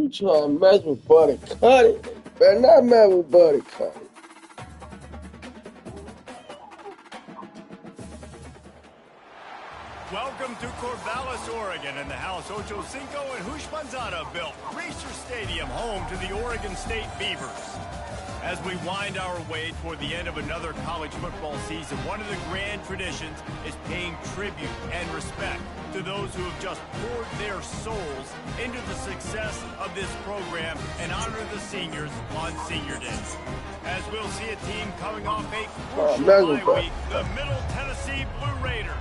You trying to mess with Buddy Cuddy? Better not mess with Buddy Cuddy. Welcome to Corvallis, Oregon, and the House Ocho Cinco and Hushmanzada built Reser Stadium, home to the Oregon State Beavers. As we wind our way toward the end of another college football season, one of the grand traditions is paying tribute and respect to those who have just poured their souls into the success of this program and honor the seniors on Senior Day. As we'll see a team coming off a crucial bye week, the Middle Tennessee Blue Raiders.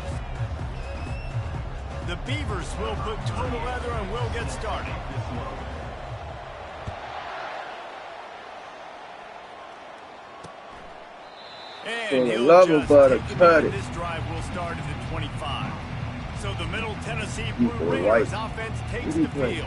The Beavers will put total leather and we'll get started. And he'll just take the this drive will start at the 25. So the Middle Tennessee Blue Raiders offense takes the field.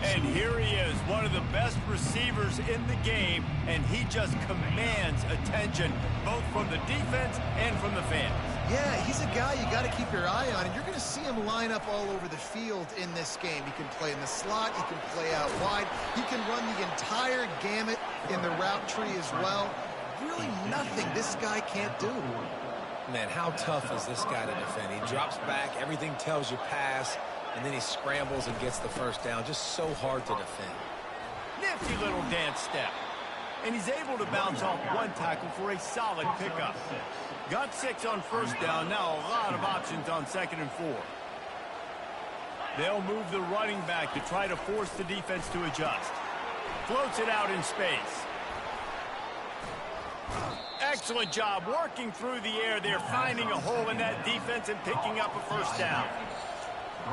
And here he is, one of the best receivers in the game, and he just commands attention, both from the defense and from the fans. Yeah, he's a guy you got to keep your eye on, and you're going to see him line up all over the field in this game. He can play in the slot, he can play out wide, he can run the entire gamut in the route tree as well. Really nothing this guy can't do. Man, how tough is this guy to defend? He drops back, everything tells you pass, and then he scrambles and gets the first down. Just so hard to defend. Nifty little dance step. And he's able to bounce off one tackle for a solid pickup. Got 6 on first down, now a lot of options on 2nd and 4. They'll move the running back to try to force the defense to adjust. Floats it out in space. Excellent job working through the air there, finding a hole in that defense and picking up a first down.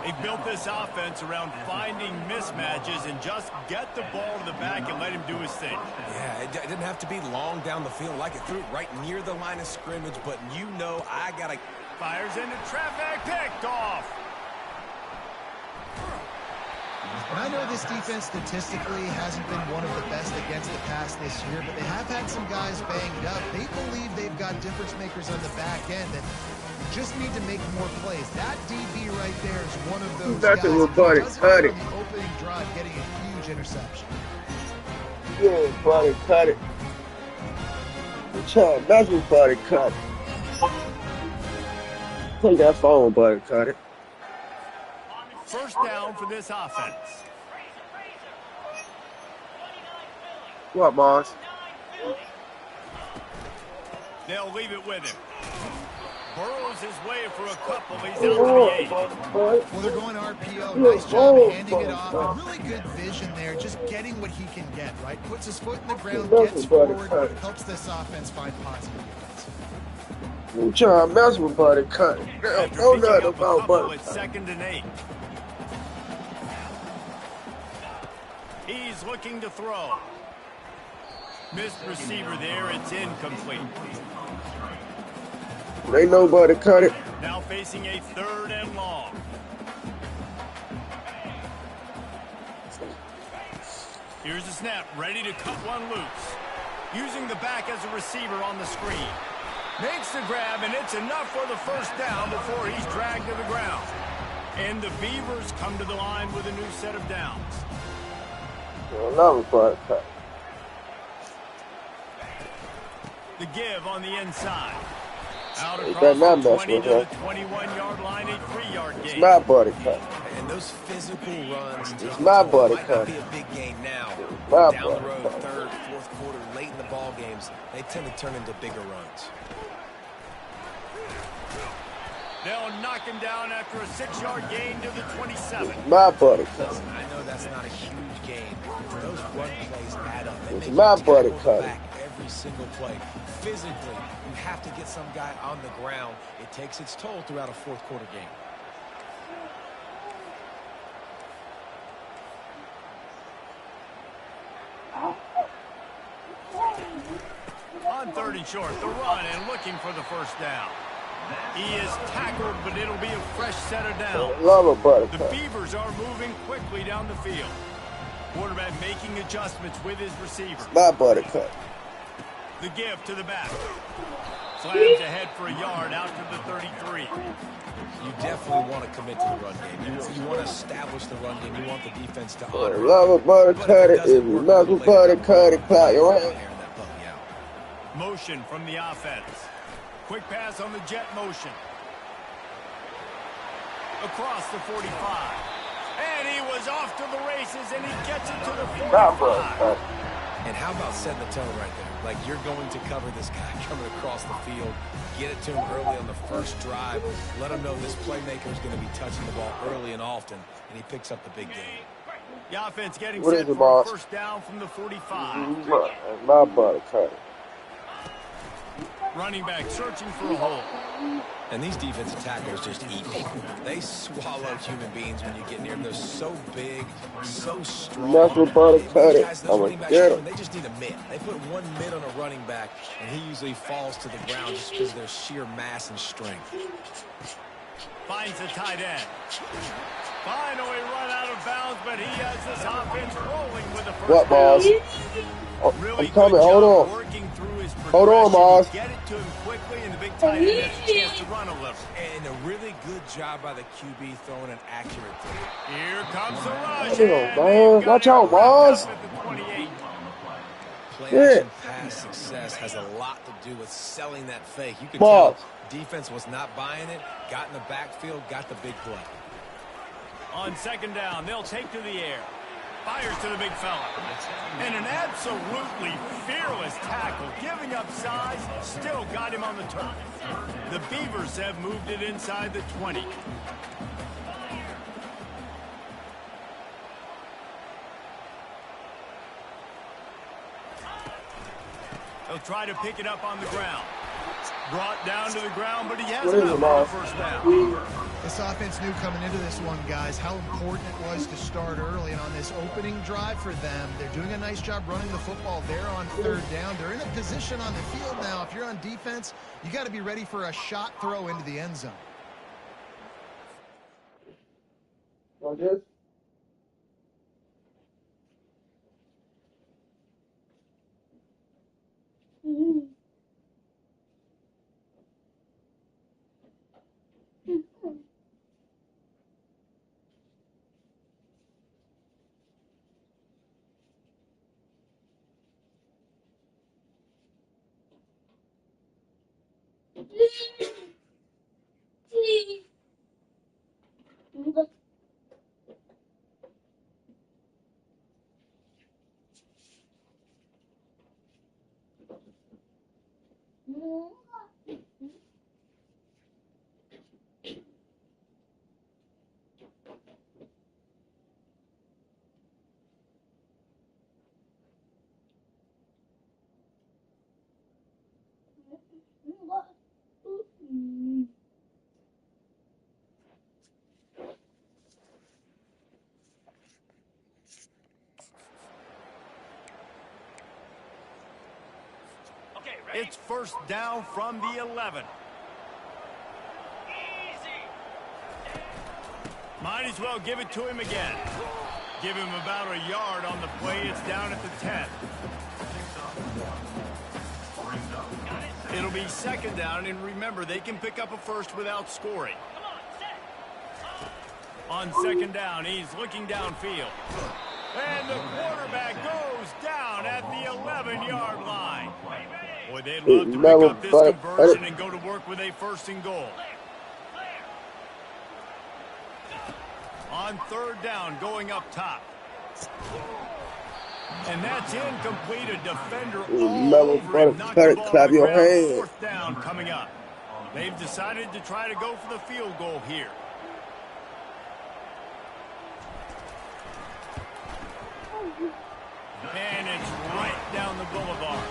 They built this offense around finding mismatches and just get the ball to the back and let him do his thing. Yeah, it didn't have to be long down the field like it threw it right near the line of scrimmage, but you know I got to... Fires into traffic, picked off. And I know this defense statistically hasn't been one of the best against the pass this year, but they have had some guys banged up. They believe they've got difference makers on the back end that just need to make more plays. That DB right there is one of those guys who does it on the opening drive, getting a huge interception. Yeah, Buddy Cuddy. You trying to mess with Buddy Cuddy. Take that phone, Buddy Cuddy. First down for this offense. What, boss? They'll leave it with him. Burrows his way for a couple. He's out to the 8. Well, they're going RPO. Nice job handing it off. A really good vision there, just getting what he can get, right? Puts his foot in the ground, gets forward, helps this offense find positive units. You trying to mess with Buddy Cuddy. Know nothing about Buddy Cuddy. 2nd and 8. He's looking to throw. Missed receiver there. It's incomplete. Ain't nobody cut it. Now facing a 3rd and long. Here's the snap. Ready to cut one loose. Using the back as a receiver on the screen. Makes the grab, and it's enough for the first down before he's dragged to the ground. And the Beavers come to the line with a new set of downs. The give on the inside. Out across the 20 to the 21-yard line, a 3-yard gain. It's my buddy cut. And those physical runs, it's my buddy cut. Be a big game now. My down the road, 3rd, 4th quarter, late in the ball games, they tend to turn into bigger runs. They'll knock him down after a 6-yard gain to the 27. My buddy cut. I know that's not a huge gain. Those run plays add up. It's my buddy cut. Every single play. Physically, you have to get some guy on the ground. It takes its toll throughout a 4th quarter game. On 3rd and short, the run and looking for the first down. He is tackled, but it'll be a fresh set of downs. The Beavers are moving quickly down the field. Quarterback making adjustments with his receiver. My buddy cut. The give to the back. Slams ahead for a yard out to the 33. You definitely want to commit to the run game. You want to establish the run game. You want the defense to honor it. Love about to cut it. If you love about to cut it, clap your hands. Motion from the offense. Quick pass on the jet motion. Across the 45. And he was off to the races, and he gets it to the 45. And how about setting the tone right there? Like, you're going to cover this guy coming across the field. Get it to him early on the first drive. Let him know this playmaker is going to be touching the ball early and often, and he picks up the big game. The offense getting set for a first down from the 45. My butt cut it. Running back searching for a hole. And these defensive tackles just eat people. They swallow human beings when you get near them. They're so big, so strong. That's what butt cut it. I'm going to get him. They just need a mid. They put one mid on a running back, and he usually falls to the ground just because of their sheer mass and strength. Finds the tight end. Finally run out of bounds, but he has this offense rolling with the first what, boss? Really I'm coming. Hold on. Hold on, boss. Get it to him quickly, and the big tight end has a chance to run a little. And a really good job by the QB throwing an accurate throw. Here comes the rush. Boss. Watch out, boss. Play action pass success has a lot to do with selling that fake. You can tell defense was not buying it, got in the backfield, got the big play. On second down, they'll take to the air. Fires to the big fella. And an absolutely fearless tackle, giving up size, still got him on the turf. The Beavers have moved it inside the 20. They'll try to pick it up on the ground. Brought down to the ground, but he has enough for a first down. This offense knew coming into this one, guys, how important it was to start early. And on this opening drive for them, they're doing a nice job running the football there on third down. They're in a position on the field now. If you're on defense, you got to be ready for a shot throw into the end zone. Like this? It's first down from the 11. Might as well give it to him again. Give him about a yard on the play. It's down at the 10. It'll be second down, and remember, they can pick up a first without scoring. On second down, he's looking downfield. And the quarterback goes down at the 11-yard line. Boy, they'd love to pick up this conversion and go to work with a first and goal. On third down, going up top. And that's incomplete. A defender all over him. Knocked the ball clap to the your ground. hands. Fourth down coming up. They've decided to try to go for the field goal here. And it's right down the boulevard.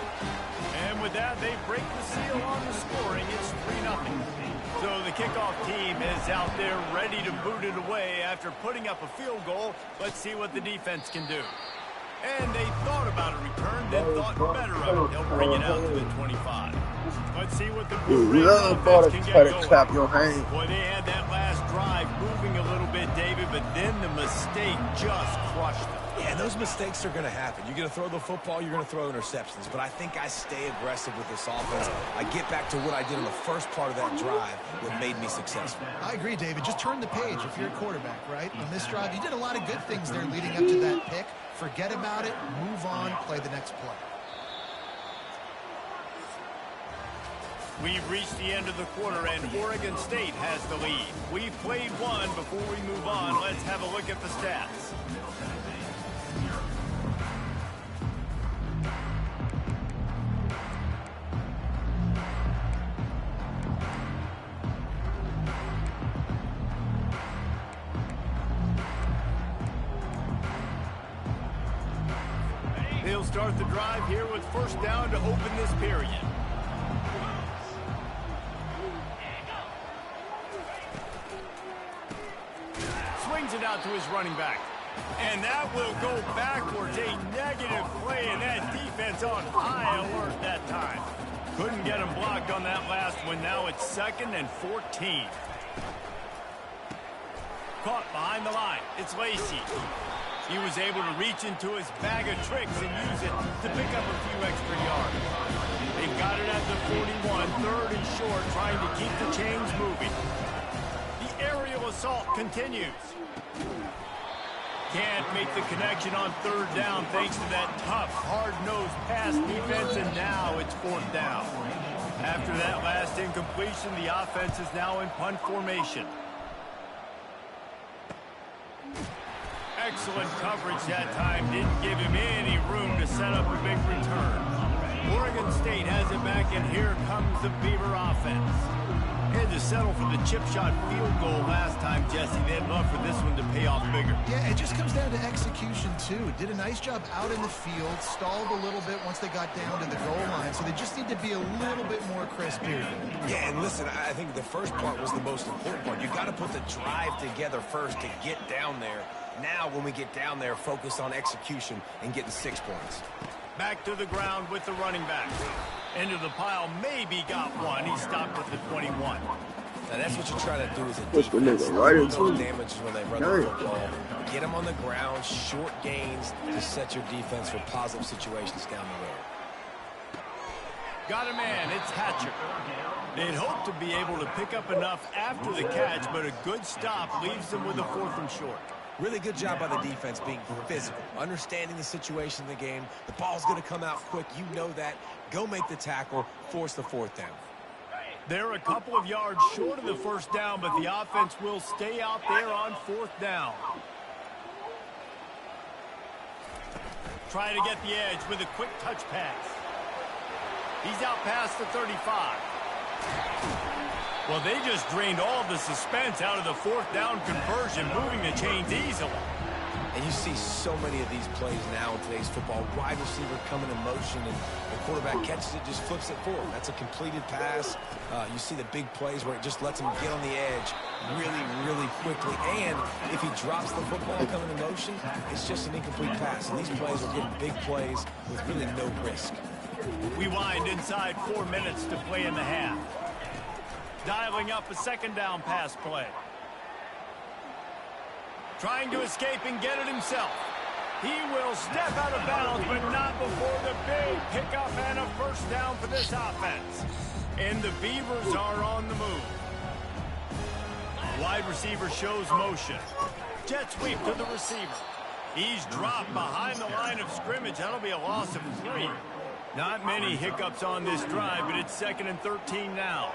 And with that, they break the seal on the scoring. It's 3-0. So the kickoff team is out there ready to boot it away after putting up a field goal. Let's see what the defense can do. And they thought about a return, then thought better of it. They'll bring it out to the 25. Let's see what the Blue Raiders offense can get going. Clap your hands. Boy, they had that last drive moving a little bit David, but then the mistake just crushed him. Yeah, those mistakes are going to happen. You're going to throw the football, you're going to throw interceptions. But I think I stay aggressive with this offense. I get back to what I did in the first part of that drive that made me successful. I agree, David. Just turn the page if you're a quarterback, right? On this drive, you did a lot of good things there leading up to that pick. Forget about it, move on, play the next play. We've reached the end of the quarter, and Oregon State has the lead. We've played one. Before we move on, let's have a look at the stats. They'll start the drive here with first down to open this period. Swings it out to his running back. And that will go backwards. A negative play, and that defense on high alert that time. Couldn't get him blocked on that last one. Now it's 2nd and 14. Caught behind the line. It's Lacey. He was able to reach into his bag of tricks and use it to pick up a few extra yards. They got it at the 41, 3rd and short, trying to keep the chains moving. The aerial assault continues. Can't make the connection on 3rd down thanks to that tough, hard-nosed pass defense, and now it's 4th down. After that last incompletion, the offense is now in punt formation. Excellent coverage that time. Didn't give him any room to set up a big return. Oregon State has it back, and here comes the Beaver offense. Had to settle for the chip shot field goal last time, Jesse. They'd love for this one to pay off bigger. Yeah, it just comes down to execution, too. Did a nice job out in the field, stalled a little bit once they got down to the goal line, so they just need to be a little bit more crisp here. Yeah, and listen, I think the first part was the most important part. You got to put the drive together first to get down there. Now, when we get down there, focus on execution and getting 6 points. Back to the ground with the running back. Into the pile, maybe got one. He stopped at the 21. Now, that's what you try to do as a Push the defense. nigga right Do into those him. damages when they run the football. Get them on the ground, short gains to set your defense for positive situations down the road. Got a man. It's Hatcher. They'd hope to be able to pick up enough after the catch, but a good stop leaves them with a 4th and short. Really good job by the defense being physical, understanding the situation of the game. The ball's going to come out quick. You know that. Go make the tackle, force the 4th down. They're a couple of yards short of the 1st down, but the offense will stay out there on 4th down. Trying to get the edge with a quick touch pass. He's out past the 35. Well, they just drained all the suspense out of the 4th down conversion, moving the chains easily. And you see so many of these plays now in today's football. Wide receiver coming in motion, and the quarterback catches it, just flips it forward. That's a completed pass. You see the big plays where it just lets him get on the edge really, really quickly. And if he drops the football coming in motion, it's just an incomplete pass. And these plays are getting big plays with really no risk. We wind inside 4 minutes to play in the half. Dialing up a 2nd down pass play. Trying to escape and get it himself. He will step out of bounds, but not before the big pickup and a 1st down for this offense. And the Beavers are on the move. Wide receiver shows motion. Jet sweep to the receiver. He's dropped behind the line of scrimmage. That'll be a loss of 3. Not many hiccups on this drive, but it's 2nd and 13 now.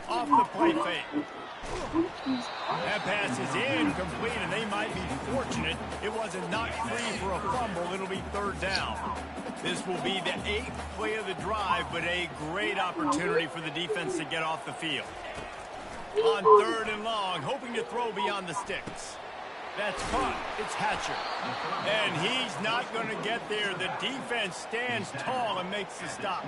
Off the play fake. That pass is incomplete, and they might be fortunate it wasn't knocked free for a fumble. It'll be 3rd down. This will be the 8th play of the drive, but a great opportunity for the defense to get off the field. On 3rd and long, hoping to throw beyond the sticks. That's caught. It's Hatcher. And he's not going to get there. The defense stands tall and makes the stop.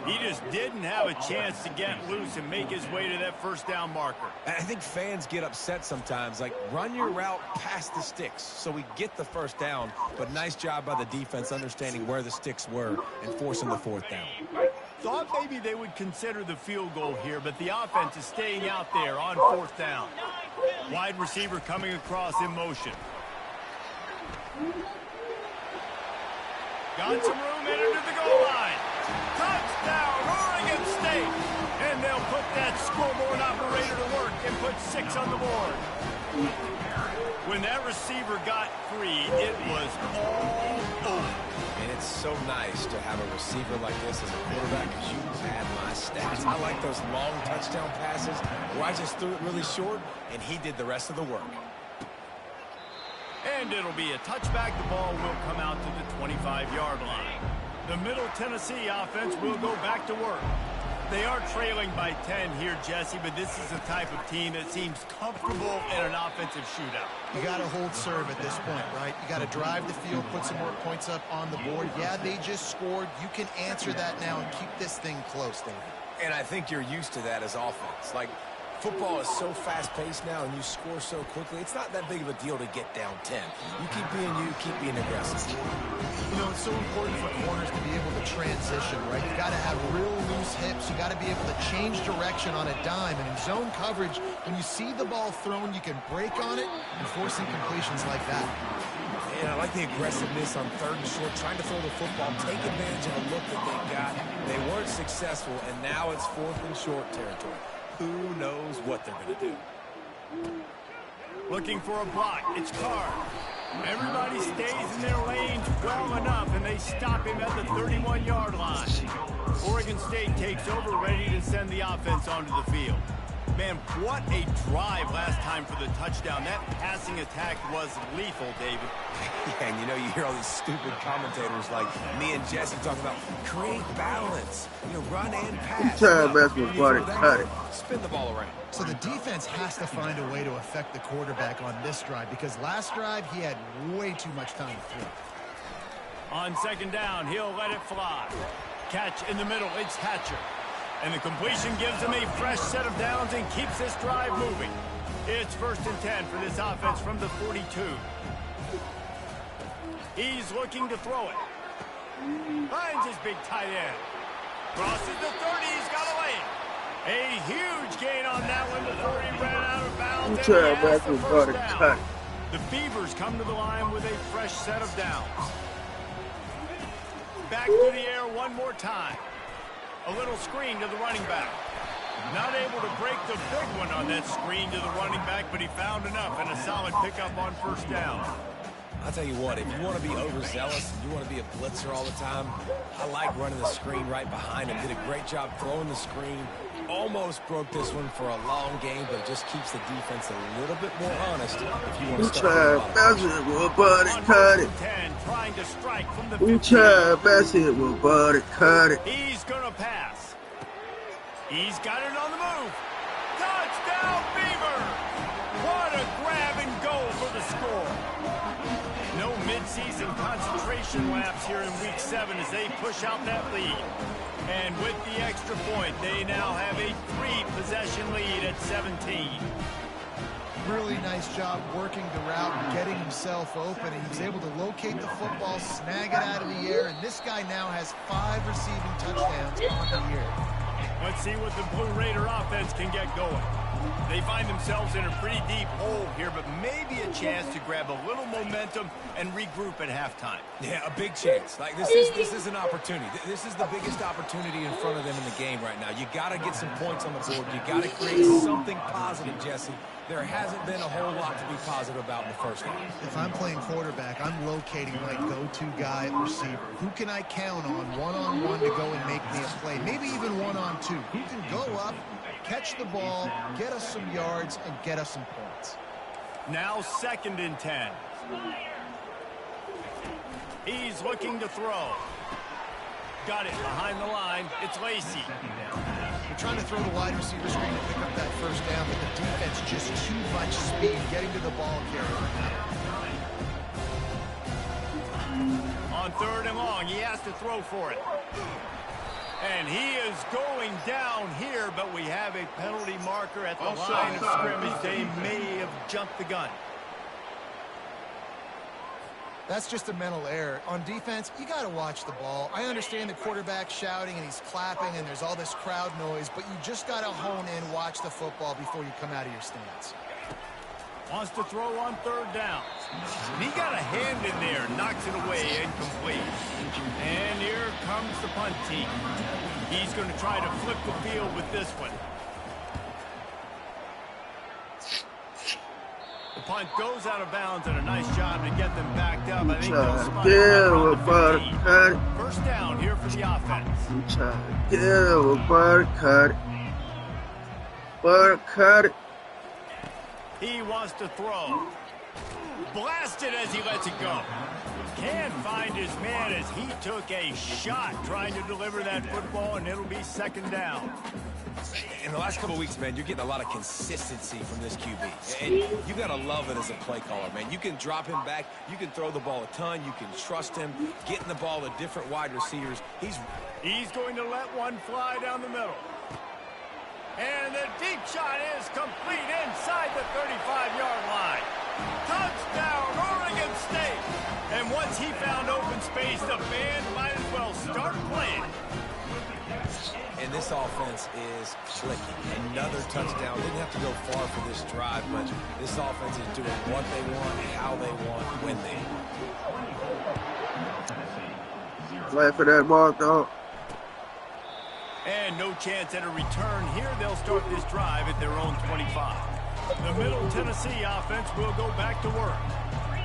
He just didn't have a chance to get loose and make his way to that 1st down marker. I think fans get upset sometimes. Like, run your route past the sticks so we get the 1st down. But nice job by the defense understanding where the sticks were and forcing the 4th down. Thought maybe they would consider the field goal here, but the offense is staying out there on 4th down. Wide receiver coming across in motion. Got some room in into the goal line. Touchdown, Oregon State. And they'll put that scoreboard operator to work and put 6 on the board. When that receiver got free, it was all over. And it's so nice to have a receiver like this as a quarterback because you pad my stats. I like those long touchdown passes where I just threw it really short and he did the rest of the work. And it'll be a touchback. The ball will come out to the 25-yard line. The Middle Tennessee offense will go back to work. They are trailing by 10 here, Jesse, but this is the type of team that seems comfortable in an offensive shootout. You got to hold serve at this point, right? You got to drive the field, put some more points up on the board. Yeah, they just scored. You can answer that now and keep this thing close, David. And I think you're used to that as offense. Like, football is so fast-paced now and you score so quickly, it's not that big of a deal to get down 10. You keep being aggressive. You know, it's so important for corners to be able to transition, right? You got to have real loose hips. You got to be able to change direction on a dime. And in zone coverage, when you see the ball thrown, you can break on it and force incompletions like that. And I like the aggressiveness on 3rd and short, trying to throw the football, take advantage of a look that they got. They weren't successful, and now it's 4th and short territory. Who knows what they're going to do? Looking for a block. It's Carr. Everybody stays in their lanes well enough, and they stop him at the 31-yard line. Oregon State takes over, ready to send the offense onto the field. Man, what a drive last time for the touchdown. That passing attack was lethal, David. Yeah, and you know, you hear all these stupid commentators like me and Jesse talking about create balance, you know, run and pass. Spin the ball around. So the defense has to find a way to affect the quarterback on this drive because last drive he had way too much time to throw. On 2nd down, he'll let it fly. Catch in the middle, it's Hatcher. And the completion gives him a fresh set of downs and keeps this drive moving. It's 1st and 10 for this offense from the 42. He's looking to throw it. Finds his big tight end. Crosses the 30, he's got a lane. A huge gain on that one before he ran out of bounds. And he has the 1st down. The Beavers come to the line with a fresh set of downs. Back to the air one more time. A little screen to the running back. Not able to break the big one on that screen to the running back, but he found enough and a solid pickup on 1st down. I'll tell you what, if you want to be overzealous and you want to be a blitzer all the time, I like running the screen right behind him. Did a great job throwing the screen. Almost broke this one for a long game, but it just keeps the defense a little bit more honest if you want to start. Trying to strike from the 50. He's going to pass. He's got it on the move. Touchdown, Beaver! What a grab and go for the score. No midseason concentration laps here in Week 7 as they push out that lead. And with the extra point, they now have a 3-possession lead at 17. Really nice job working the route and getting himself open. And he was able to locate the football, snag it out of the air, and this guy now has 5 receiving touchdowns on the year. Let's see what the Blue Raider offense can get going. They find themselves in a pretty deep hole here, but maybe a chance to grab a little momentum and regroup at halftime. Yeah, a big chance. Like this is an opportunity. This is the biggest opportunity in front of them in the game right now. You got to get some points on the board. You got to create something positive, Jesse. There hasn't been a whole lot to be positive about in the first half. If I'm playing quarterback, I'm locating my go-to guy at receiver. Who can I count on one-on-one to go and make me a play? Maybe even one-on-two. Who can go up, catch the ball, get us some yards, and get us some points. Now 2nd and 10. He's looking to throw. Got it behind the line. It's Lacey. We're trying to throw the wide receiver screen to pick up that 1st down, but the defense just too much speed getting to the ball carrier. On 3rd and long, he has to throw for it. And he is going down here, but we have a penalty marker at the line of scrimmage. They may have jumped the gun. That's just a mental error. On defense, you got to watch the ball. I understand the quarterback shouting and he's clapping and there's all this crowd noise, but you just got to hone in, watch the football before you come out of your stance. Wants to throw on third down. He got a hand in there, knocks it away, incomplete. And here comes the punt team. He's going to try to flip the field with this one. The punt goes out of bounds, and a nice job to get them backed up. I think they'll spot it right around the 15. First down here for the offense. Cut it. He wants to throw. Blasted as he lets it go. Can't find his man as he took a shot trying to deliver that football, and it'll be second down. In the last couple of weeks, man, you're getting a lot of consistency from this QB. And you got to love it as a play caller, man. You can drop him back. You can throw the ball a ton. You can trust him. Getting the ball to different wide receivers. He's going to let one fly down the middle. And the deep shot is complete inside the 35-yard line. Touchdown, Oregon State. And once he found open space, the band might as well start playing. And this offense is clicking. Another touchdown. Didn't have to go far for this drive, but this offense is doing what they want, how they want, when they want. Play for that ball, though. And no chance at a return here. They'll start this drive at their own 25. The Middle Tennessee offense will go back to work.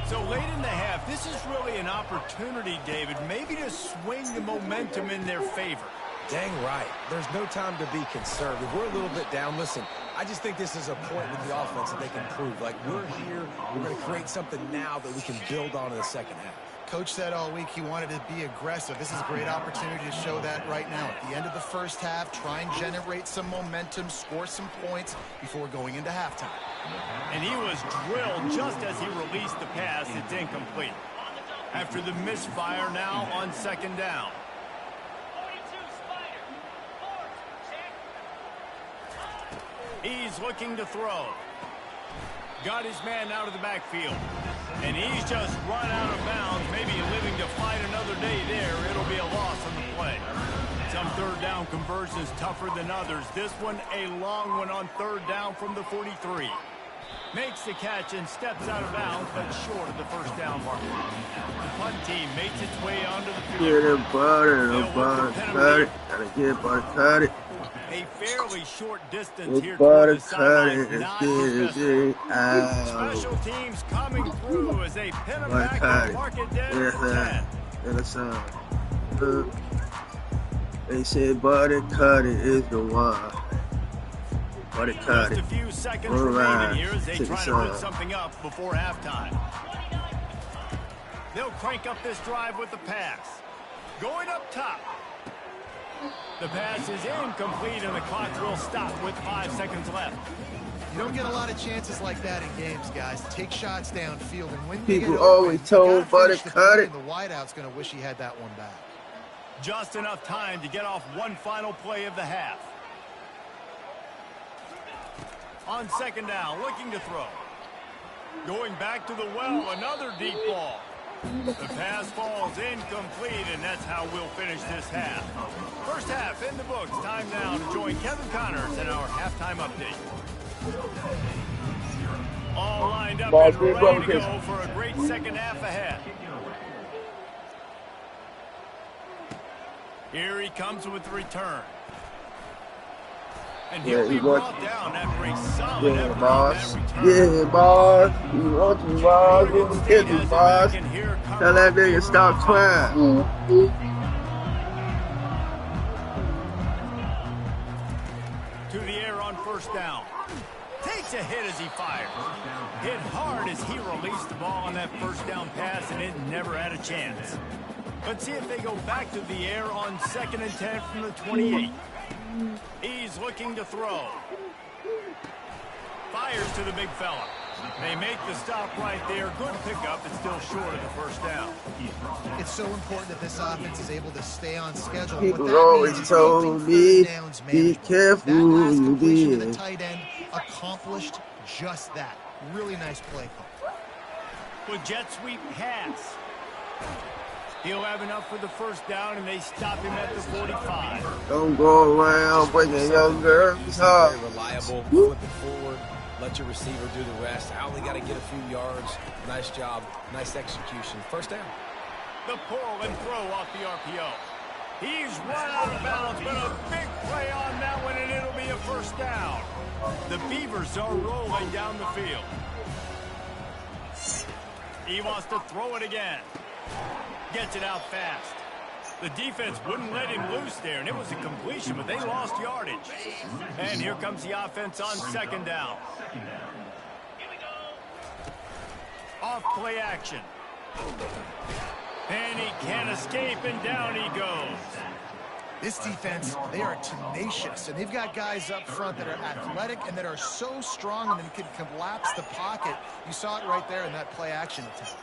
So late in the half, this is really an opportunity, David, maybe to swing the momentum in their favor. Dang right. There's no time to be conservative. We're a little bit down. Listen, I just think this is a point with the offense that they can prove. Like, we're here. We're going to create something now that we can build on in the second half. Coach said all week he wanted to be aggressive. This is a great opportunity to show that right now. At the end of the first half, try and generate some momentum, score some points before going into halftime. And he was drilled just as he released the pass. It's incomplete. After the misfire now on second down. He's looking to throw. Got his man out of the backfield. And he's just run out of bounds, maybe living to fight another day there. It'll be a loss on the play. Some third down conversions tougher than others. This one a long one on third down from the 43. Makes the catch and steps out of bounds, but short of the first down marker. The punt team makes its way onto the field. Get it, cut it. Gotta get cut it. A fairly short distance here to the sideline. Special teams coming through as they pin him back and mark it down for 10. They said, "Buddy, cut it is the one." Buddy, cut it. Just a few seconds remaining here as they try to put something up before halftime. They'll crank up this drive with the pass. Going up top. The pass is incomplete, and the clock will stop with 5 seconds left. You don't get a lot of chances like that in games, guys. Take shots downfield, and when people always told Buddy cut it. The wideout's going to wish he had that one back. Just enough time to get off one final play of the half. On second down, looking to throw. Going back to the well, another deep ball. The pass falls incomplete, and that's how we'll finish this half. First half in the books. Time now to join Kevin Connors in our halftime update. All lined up and ready to go for a great second half ahead. Here he comes with the return. And he'll be brought down after a solid effort on that return. Yeah, boss. You want to, boss. You want to get me, boss. Tell that nigga stop crying. To the air on first down. Takes a hit as he fires. Hit hard as he released the ball on that first down pass, and it never had a chance. Let's see if they go back to the air on 2nd and 10 from the 28. He's looking to throw. Fires to the big fella. They make the stop right there. Good pickup. It's still short of the first down. It's so important that this offense is able to stay on schedule. People always told me, be careful who you be. The tight end accomplished just that. Really nice play call. With jet sweep pass. He'll have enough for the first down, and they stop him at the 45. Don't go around breaking your girl's heart. Very reliable. Flip it forward. Let your receiver do the rest. I only got to get a few yards. Nice job. Nice execution. First down. The pull and throw off the RPO. He's run out of bounds, but a big play on that one, and it'll be a first down. The Beavers are rolling down the field. He wants to throw it again. Gets it out fast. The defense wouldn't let him loose there, and it was a completion, but they lost yardage. And here comes the offense on second down. Off play action. And he can't escape, and down he goes. This defense, they are tenacious, and they've got guys up front that are athletic and that are so strong and can collapse the pocket. You saw it right there in that play action attempt.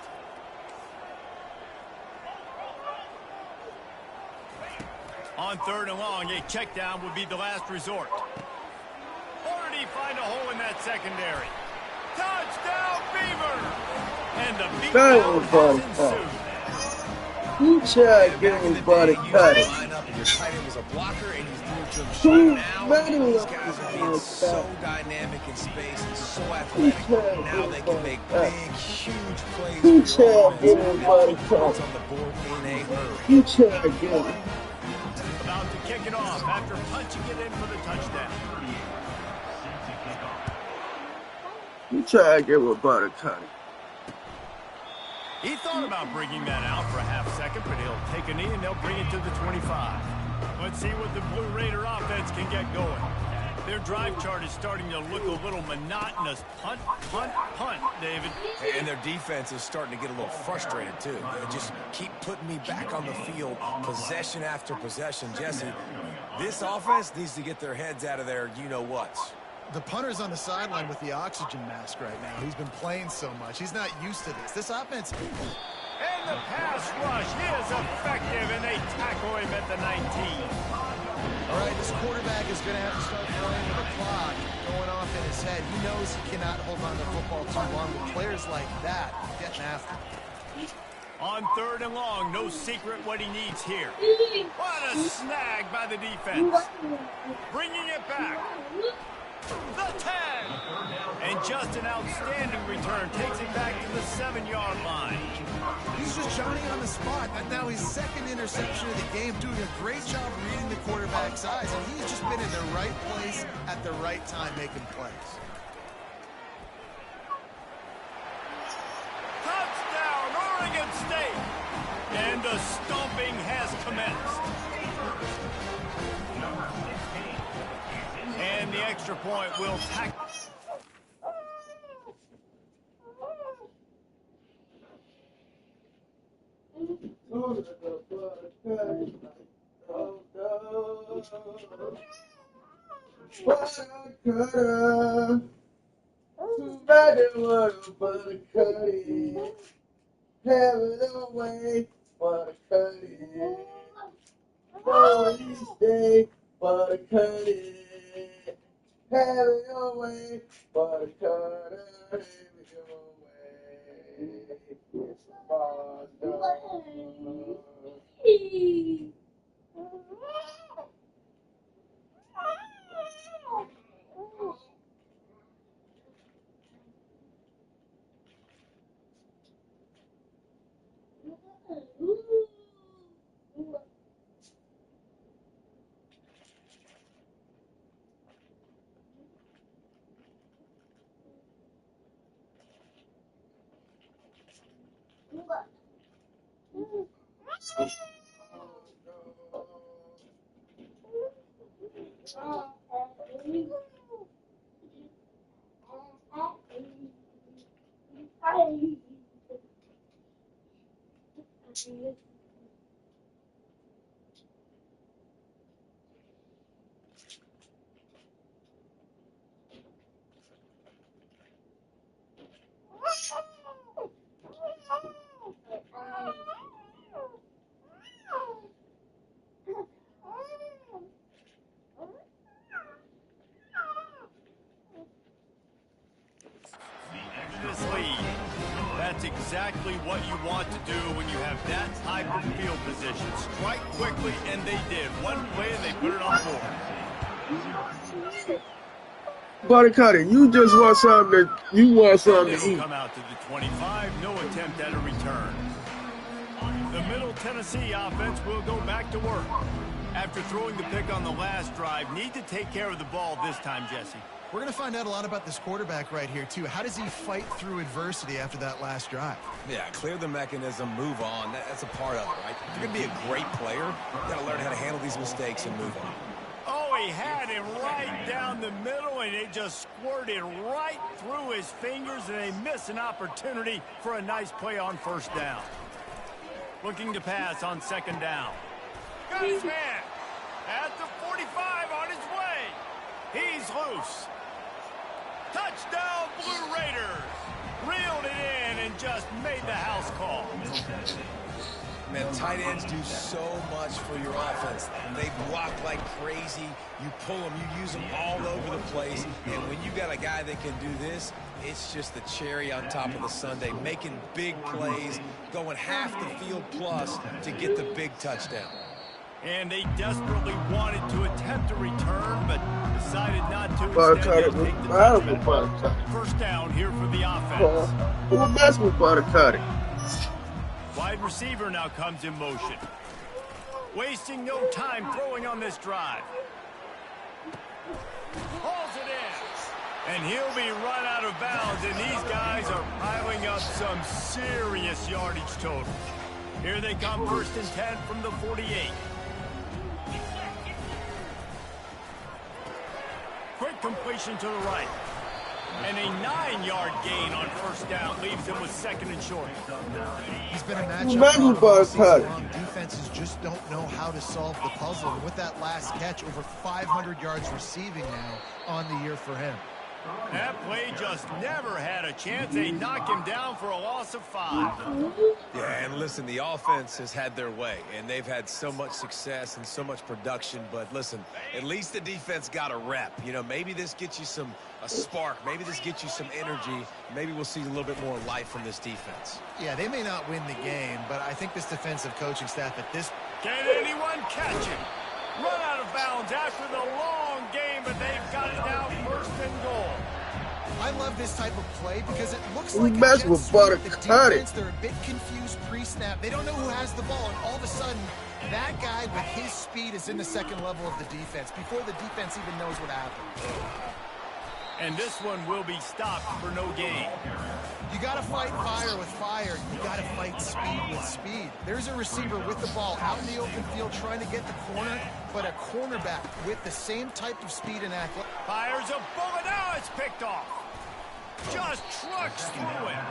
On third and long, a check down would be the last resort. Or did he find a hole in that secondary? Touchdown, Beaver! And the beatdown has ensued. Ncaa getting his body cut. Your tight end was a blocker, and he's through to him now. These guys are being so dynamic in space and so athletic. Now they can make big, huge plays. Ncaa getting his body cut. On the board in a hurry. Ncaa getting. About to kick it off after punching it in for the touchdown. Ncaa getting his body cut. He thought about bringing that out for a half second, but he'll take a knee and they'll bring it to the 25. Let's see what the Blue Raider offense can get going. Their drive chart is starting to look a little monotonous. Punt, punt, punt, David. And their defense is starting to get a little frustrated, too. They just keep putting me back on the field, possession after possession. Jesse, this offense needs to get their heads out of their you-know-whats. The punter's on the sideline with the oxygen mask right now. He's been playing so much. He's not used to this. This offense... And the pass rush is effective, and they tackle him at the 19. All right, this quarterback is going to have to start playing with a clock going off in his head. He knows he cannot hold on to the football too long with players like that getting after him. On third and long, no secret what he needs here. What a snag by the defense. Bringing it back. The 10. And just an outstanding return takes him back to the 7-yard line. He's just Johnny on the spot. And now his second interception of the game, doing a great job reading the quarterback's eyes. And he's just been in the right place at the right time making plays. Touchdown, Oregon State. And the stomping has commenced. And the extra point will tackle. Somebody want to cut it. Have it away, want to cut it. No, you stay, want to cut it. Have it away, want to cut it. Have it away. It's far down. that's exactly what you want to do when you have that type of field position. Strike quickly, and they did. One play, and they put it on board. Buttercutter, you just want something to eat. Come out to the 25, no attempt at a return. The Middle Tennessee offense will go back to work. After throwing the pick on the last drive, need to take care of the ball this time, Jesse. We're going to find out a lot about this quarterback right here, too. How does he fight through adversity after that last drive? Yeah, clear the mechanism, move on. That's a part of it, right? If you're going to be a great player, you got to learn how to handle these mistakes and move on. Oh, he had him right down the middle, and it just squirted right through his fingers, and they missed an opportunity for a nice play on first down. Looking to pass on second down. Got his man at the 45 on his way. He's loose. Touchdown, Blue Raiders. Reeled it in and just made the house call. Man, tight ends do so much for your offense. They block like crazy. You pull them, you use them all over the place. And when you got a guy that can do this, it's just the cherry on top of the sundae, making big plays, going half the field plus to get the big touchdown. And they desperately wanted to attempt a return, but decided not to. Instead, they take the touchback. First down here for the offense. Who mess with Buttercutter? Wide receiver now comes in motion. Wasting no time throwing on this drive. Hauls it in. And he'll be run out of bounds, and these guys are piling up some serious yardage total. Here they come, 1st and 10 from the 48. Quick completion to the right. And a 9-yard gain on first down leaves him with 2nd and short. He's been a matchup all season long. Defenses just don't know how to solve the puzzle. And with that last catch, over 500 yards receiving now on the year for him. That play just never had a chance. They knock him down for a loss of 5. Yeah, and listen, the offense has had their way, and they've had so much success and so much production. But listen, at least the defense got a rep. You know, maybe this gets you a spark. Maybe this gets you some energy. Maybe we'll see a little bit more life from this defense. Yeah, they may not win the game, but I think this defensive coaching staff at this... Can anyone catch him? Run out of bounds after the long game, but they've got it now 1st and goal. I love this type of play because it looks like a jet sweep. The defense, they're a bit confused pre-snap. They don't know who has the ball, and all of a sudden, that guy with his speed is in the 2nd level of the defense before the defense even knows what happened. And this one will be stopped for no gain. You got to fight fire with fire. You got to fight speed with speed. There's a receiver with the ball out in the open field trying to get the corner, but a cornerback with the same type of speed and athleticism. Fires a bullet. Now it's picked off. Just trucks through him.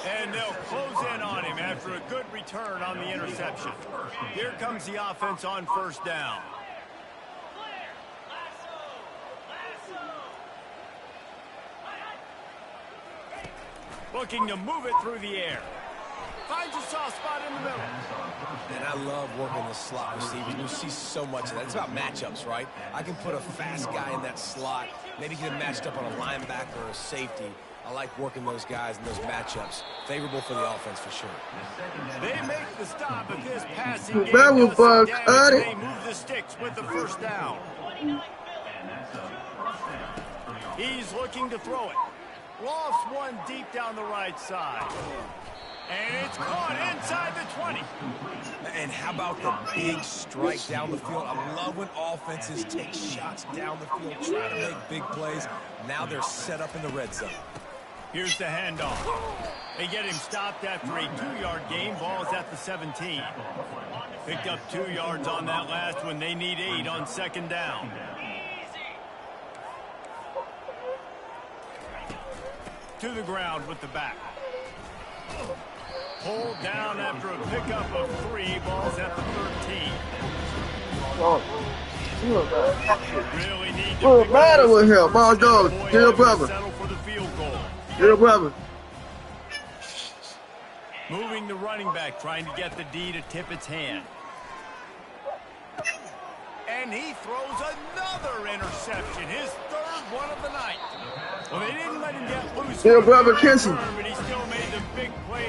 And they'll close in on him after a good return on the interception. Here comes the offense on first down. Looking to move it through the air. Finds a soft spot in the middle. And I love working the slot receivers. You see so much of that. It's about matchups, right? I can put a fast guy in that slot, maybe get him matched up on a linebacker or a safety. I like working those guys in those matchups. Favorable for the offense for sure. They make the stop, but this passing game does some damage. They move the sticks with the first down. He's looking to throw it. Lost one deep down the right side. And it's caught inside the 20. And how about the big strike down the field? I love when offenses take shots down the field, try to make big plays. Now they're set up in the red zone. Here's the handoff. They get him stopped after a 2-yard gain. Ball's at the 17. Picked up 2 yards on that last one. They need 8 on second down. To the ground with the back. Pulled down after a pickup of 3. Balls at the 13. Really need to what's the matter with him? My dog, dear brother. Settle for the field goal. Dear brother. Moving the running back, trying to get the D to tip its hand. And he throws another interception, his 3rd one of the night. Well, they didn't let him get loose. Dear brother, kiss him. But he still made the big play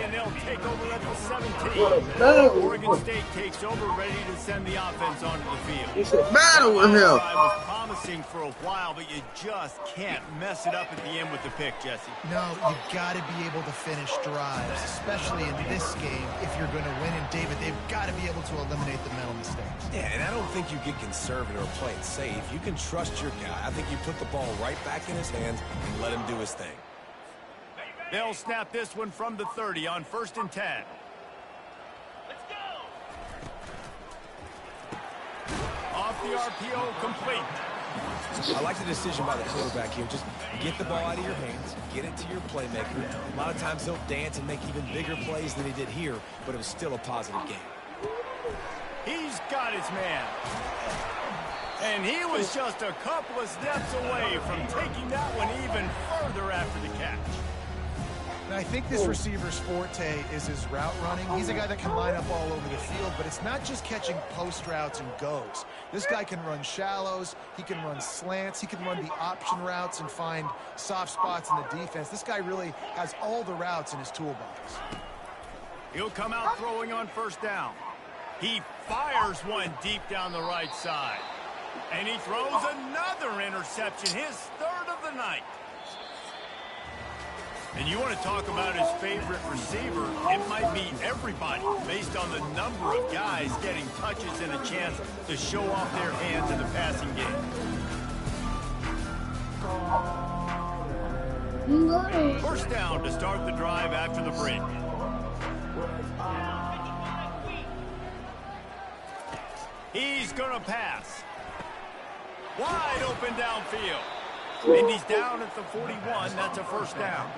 Oregon State takes over, ready to send the offense onto the field. What's the matter with him? Drive was promising for a while, but you just can't mess it up at the end with the pick, Jesse. No, you got to be able to finish drives, especially in this game if you're going to win. And David, they've got to be able to eliminate the mental mistakes. Yeah, and I don't think you get conservative or play it safe. You can trust your guy. I think you put the ball right back in his hands and let him do his thing. They'll snap this one from the 30 on 1st and 10. Let's go. Off the RPO, complete. I like the decision by the quarterback here. Just get the ball out of your hands, get it to your playmaker. A lot of times he'll dance and make even bigger plays than he did here, but it was still a positive game. He's got his man. And he was just a couple of steps away from taking that one even further after the catch. And I think this receiver's forte is his route running. He's a guy that can line up all over the field, but it's not just catching post routes and goes. This guy can run shallows, he can run slants, he can run the option routes and find soft spots in the defense. This guy really has all the routes in his toolbox. He'll come out throwing on 1st down. He fires one deep down the right side. And he throws another interception, his 3rd of the night. And you want to talk about his favorite receiver, it might be everybody based on the number of guys getting touches and a chance to show off their hands in the passing game. 1st down to start the drive after the break. He's going to pass. Wide open downfield. And he's down at the 41. That's a 1st down.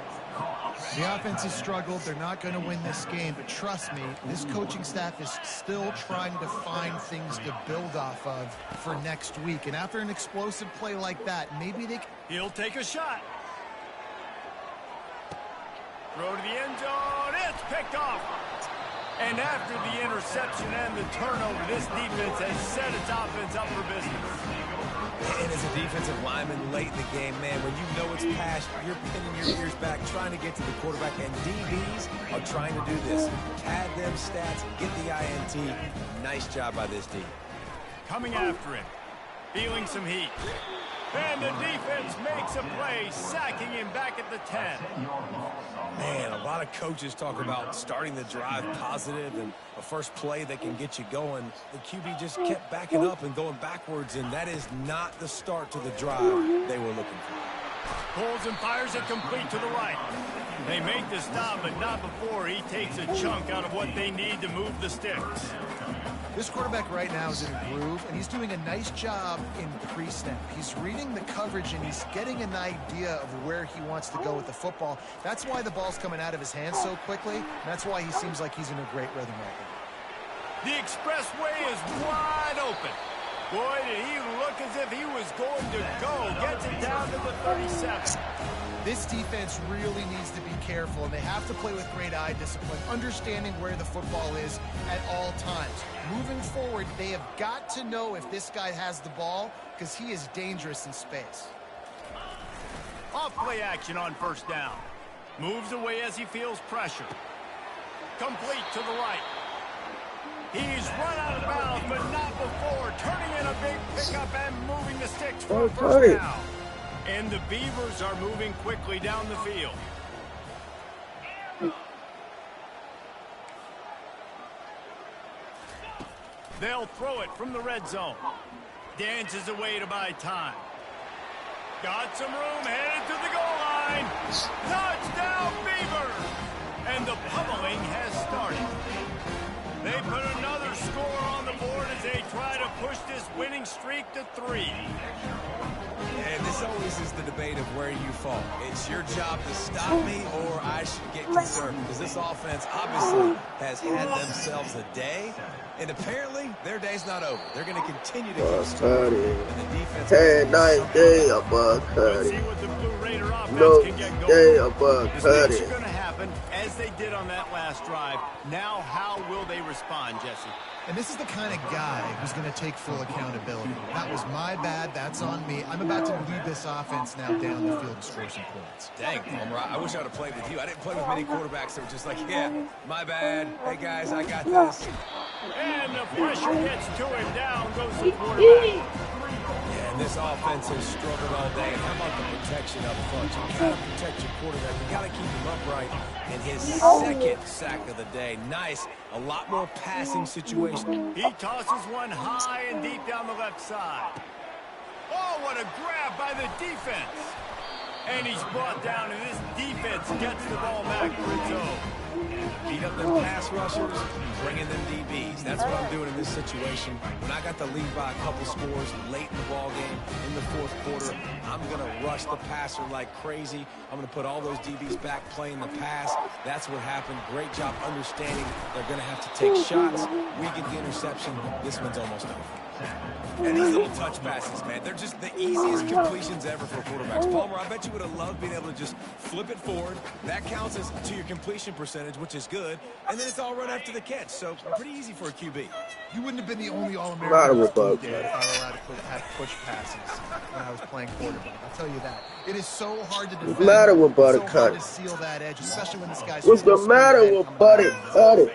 The offense has struggled. They're not going to win this game, but trust me, this coaching staff is still trying to find things to build off of for next week. And after an explosive play like that, maybe they can... He'll take a shot. Throw to the end zone. It's picked off. And after the interception and the turnover, this defense has set its offense up for business. And as a defensive lineman late in the game, man, when you know it's past, you're pinning your ears back, trying to get to the quarterback, and DBs are trying to do this. Pad them stats, get the INT. Nice job by this D. Coming after him, feeling some heat. And the defense makes a play, sacking him back at the 10. Man, a lot of coaches talk about starting the drive positive and a first play that can get you going. The QB just kept backing up and going backwards, and that is not the start to the drive they were looking for. Pulls and fires it complete to the right. They make the stop, but not before he takes a chunk out of what they need to move the sticks. This quarterback right now is in a groove, and he's doing a nice job in pre-snap. He's reading the coverage, and he's getting an idea of where he wants to go with the football. That's why the ball's coming out of his hands so quickly, and that's why he seems like he's in a great rhythm right now. The expressway is wide open. Boy, did he look as if he was going to go. Gets it down to the 37. This defense really needs to be careful, and they have to play with great eye discipline, understanding where the football is at all times. Moving forward, they have got to know if this guy has the ball, because he is dangerous in space. Off play action on 1st down. Moves away as he feels pressure. Complete to the right. He's run out of bounds, but not before. Turning in a big pickup and moving the sticks for a 1st down. And the Beavers are moving quickly down the field. They'll throw it from the red zone. Dances away to buy time. Got some room, headed to the goal line. Touchdown, Beavers! And the pummeling has started. They put another score on the board as they try to push this winning streak to 3. And this always is the debate of where you fall. It's your job to stop me, or I should get concerned, because this offense obviously has had themselves a day, and apparently their day's not over. They're going to continue to keep scoring. And the defense. Hey, nice day above Let's see what the Blue Raider offense No can get day going. above Mistakes cutting. are going to happen as they did on that last drive. Now, how will they respond, Jesse? And this is the kind of guy who's going to take full accountability. accountability. That was my bad. That's on me. I'm about to lead this offense now down the field to score some points. Dang, Palmer, I wish I would have played with you. I didn't play with many quarterbacks that were just like, yeah, my bad. Hey, guys, I got this. And the pressure gets to him. Down goes the quarterback. Yeah, and this offense has struggled all day. And how about the protection up front? You got to protect your quarterback. You got to keep him upright. And his second sack of the day. Nice. A lot more passing situation. He tosses one high and deep down the left side. Oh, what a grab by the defense. And he's brought down, and this defense gets the ball back for its own. Beat up them pass rushers, bring in them DBs. That's what I'm doing in this situation. When I got the lead by a couple scores late in the ball game, in the fourth quarter, I'm going to rush the passer like crazy. I'm going to put all those DBs back playing the pass. That's what happened. Great job understanding they're going to have to take shots. We get the interception. This one's almost over. And these little touch passes, man, they're just the easiest completions ever for quarterbacks. Palmer, I bet you would have loved being able to just flip it forward. That counts as to your completion percentage, which is good. And then it's all run after the catch. So pretty easy for a QB. You wouldn't have been the only All-American if I were allowed to have push passes when I was playing quarterback. I'll tell you that. It is so hard to defend. What's the matter with Buddy It's so Cut? hard to seal that edge, especially when this guy's... What's the matter with Buddy Cut?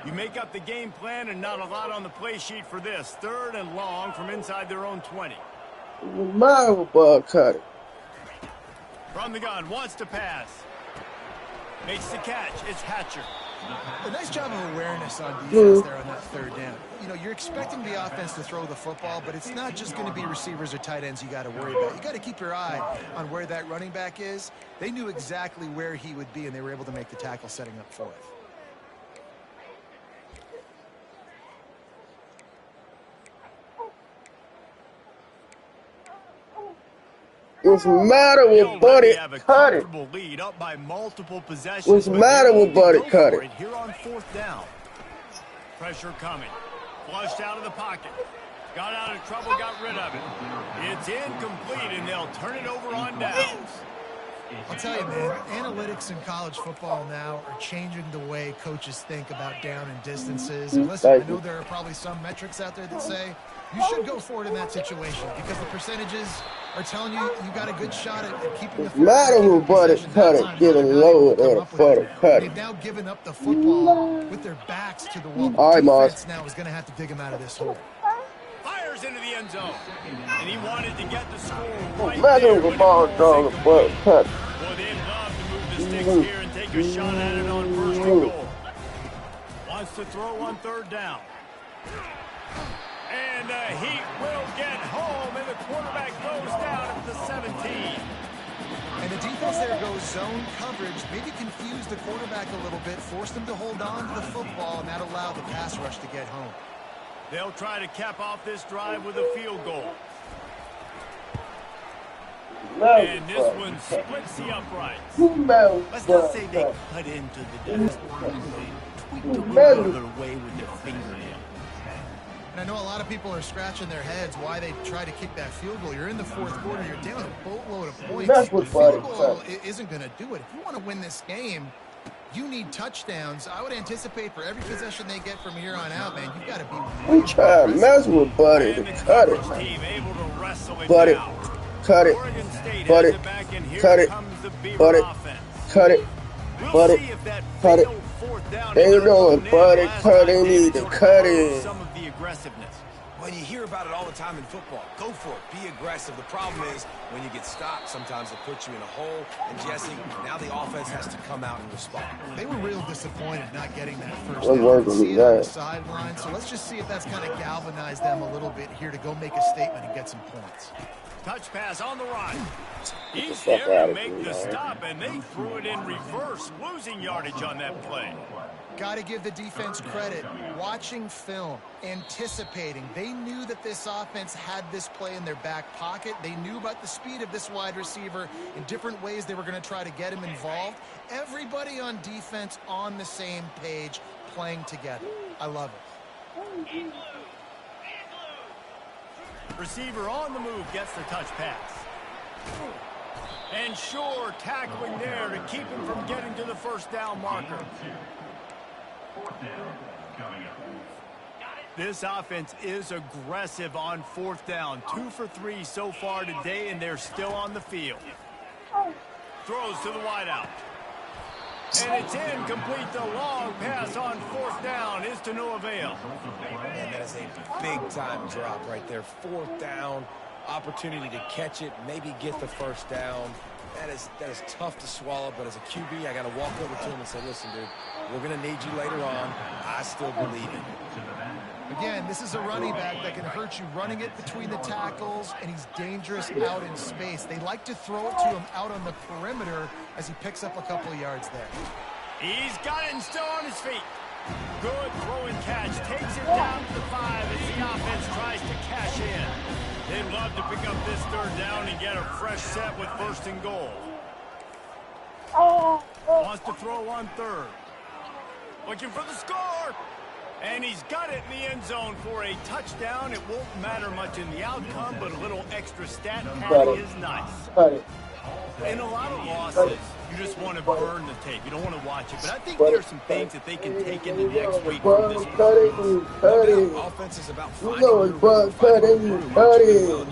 You make up the game plan and not a lot on the play sheet for this. 3rd and long from inside their own 20. What's the matter with Buddy Cut? From the gun, wants to pass. Makes the catch. It's Hatcher. A nice job of awareness on defense there on that 3rd down. You know, you're expecting the offense to throw the football, but it's not just going to be receivers or tight ends you got to worry about. You got to keep your eye on where that running back is. They knew exactly where he would be, and they were able to make the tackle setting up for it. What's the matter with Buddy Cut? Lead up by multiple possessions. What's the matter with Buddy Cut? Here on 4th down. Pressure coming. Flushed out of the pocket. Got out of trouble, got rid of it. It's incomplete, and they'll turn it over on downs. I'll tell you, man, analytics in college football now are changing the way coaches think about down and distances. And listen, I know there are probably some metrics out there that say you should go for it in that situation because the percentages are telling you you got a good shot at keeping the football. Matter with Buddy Cut getting lowered on a Buddy Cut. They've now given up the football with their backs to the wall. All right, defense now is going to have to dig them out of this hole. Fires into the end zone. And he wanted to get the score right Matter there. with the ball dog and Buddy Cut. Boy, they'd love to move the sticks here and take a shot at it on 1st and goal. Wants to throw on 3rd down. And he will get home, and the quarterback goes down at the 17. And the defense there goes zone coverage, maybe confused the quarterback a little bit, forced him to hold on to the football, and that allowed the pass rush to get home. They'll try to cap off this drive with a field goal. And this one splits the uprights. Let's not say they cut into the desk. They tweaked a little of their way with their fingernail. And I know a lot of people are scratching their heads why they try to kick that field goal. You're in the 4th quarter. You're down a boatload of points. That's what field goal isn't going to do it. If you want to win this game, you need touchdowns. I would anticipate for every possession they get from here on out, man, you've got to be... We try to mess with Buddy to cut it. Buddy, cut it. Buddy, cut it. Buddy, cut it. Buddy, cut it. They know Buddy Cut, they need to cut it. Some of the aggressiveness. When you hear about it all the time in football, go for it. Be aggressive. The problem is when you get stopped, sometimes it puts you in a hole. And Jesse, now the offense has to come out and respond. They were real disappointed not getting that first What down. working See with it on the that? sideline. So let's just see if that's kind of galvanized them a little bit here to go make a statement and get some points. Touch pass on the run. He's fuck there out to of make here, the man. stop, and they threw it in reverse, losing yardage on that play. Got to give the defense credit. Watching film, anticipating. They knew that this offense had this play in their back pocket. They knew about the speed of this wide receiver in different ways they were going to try to get him involved. Everybody on defense on the same page, playing together. I love it. Receiver on the move gets the touch pass. And Shore tackling there to keep him from getting to the 1st down marker. This offense is aggressive on 4th down. 2 for 3 so far today, and they're still on the field. Throws to the wideout. And it's incomplete. The long pass on 4th down is to no avail. And that is a big-time drop right there. 4th down, opportunity to catch it, maybe get the first down. That is tough to swallow, but as a QB, I got to walk over to him and say, listen, dude, we're going to need you later on. I still believe it. Again, this is a running back that can hurt you running it between the tackles, and he's dangerous out in space. They like to throw it to him out on the perimeter as he picks up a couple of yards there. He's got it and still on his feet. Good throw and catch. Takes it down to the 5 as the offense tries to cash in. They'd love to pick up this 3rd down and get a fresh set with 1st and goal. Wants to throw on 3rd. Looking for the score. And he's got it in the end zone for a touchdown. It won't matter much in the outcome, but a little extra stat padding is nice. In a lot of losses, you just want to burn the tape. You don't want to watch it. But I think there are some things that they can take into next week from this offense is about finding you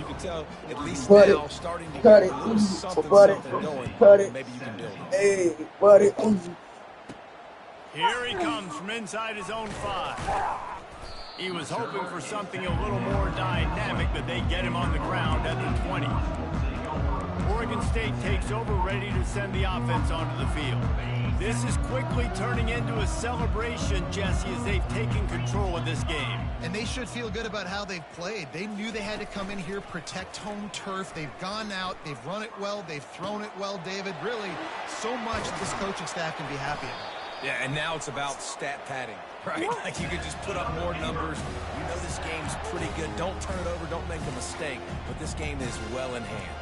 can tell at least now starting to get a little something going. Maybe you can build it. Hey, buddy. Here he comes from inside his own 5. He was hoping for something a little more dynamic, but they get him on the ground at the 20. Oregon State takes over, ready to send the offense onto the field. This is quickly turning into a celebration, Jesse, as they've taken control of this game. And they should feel good about how they've played. They knew they had to come in here, protect home turf. They've gone out, they've run it well, they've thrown it well, David. Really, so much that this coaching staff can be happy about. Yeah, and now it's about stat padding, right? Like you could just put up more numbers. You know this game's pretty good. Don't turn it over. Don't make a mistake. But this game is well in hand.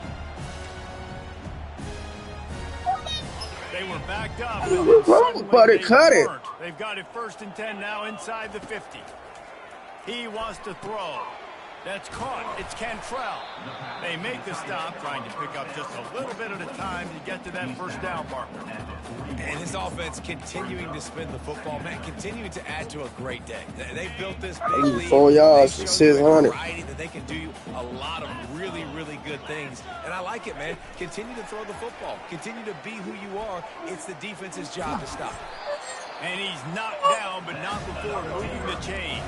They were backed up. Buddy, cut it. They've got it 1st and 10 now inside the 50. He wants to throw. That's caught. It's Cantrell. They make the stop, trying to pick up just a little bit at a time to get to that 1st down marker. And this offense continuing to spin the football, man, continuing to add to a great day. They've built this big lead. 4 yards for 600. That they can do a lot of really, really good things. And I like it, man. Continue to throw the football. Continue to be who you are. It's the defense's job to stop. And he's knocked down, but not before moving the chain.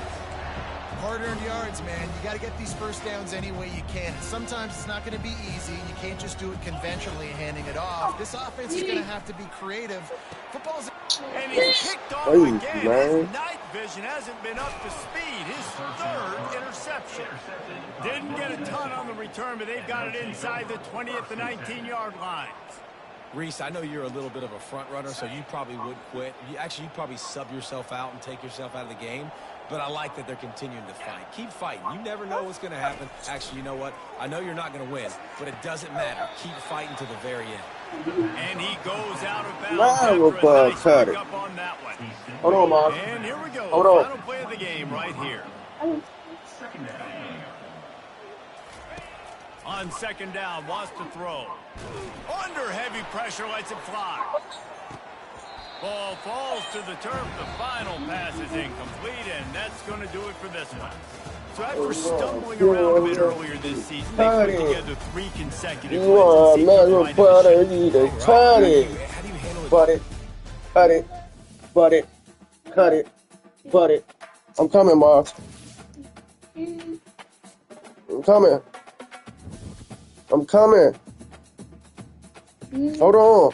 Hard-earned yards, man. You got to get these 1st downs any way you can. Sometimes it's not going to be easy. You can't just do it conventionally handing it off. This offense is going to have to be creative. Football's... And he's kicked off again. His night vision hasn't been up to speed. His 3rd interception. Didn't get a ton on the return, but they've got it inside the 20 at the 19-yard line. Reese, I know you're a little bit of a front runner, so you probably would quit. You'd probably sub yourself out and take yourself out of the game. But I like that they're continuing to fight. Keep fighting. You never know what's going to happen. Actually, you know what? I know you're not going to win, but it doesn't matter. Keep fighting to the very end. And he goes out of bounds after a nice pick up on that one. Hold on, Mom. And here we go. Hold on. Final play of the game right here. On 2nd down, wants to throw. Under heavy pressure, lets it fly. Ball falls to the turf. The final pass is incomplete, and that's going to do it for this one. So after stumbling around a bit earlier this season, they put together 3 consecutive wins. You are not buddy either. Cut it. Buddy. Cut it. Buddy. Cut it. Buddy. I'm coming, boss. I'm coming. I'm coming. Hold on.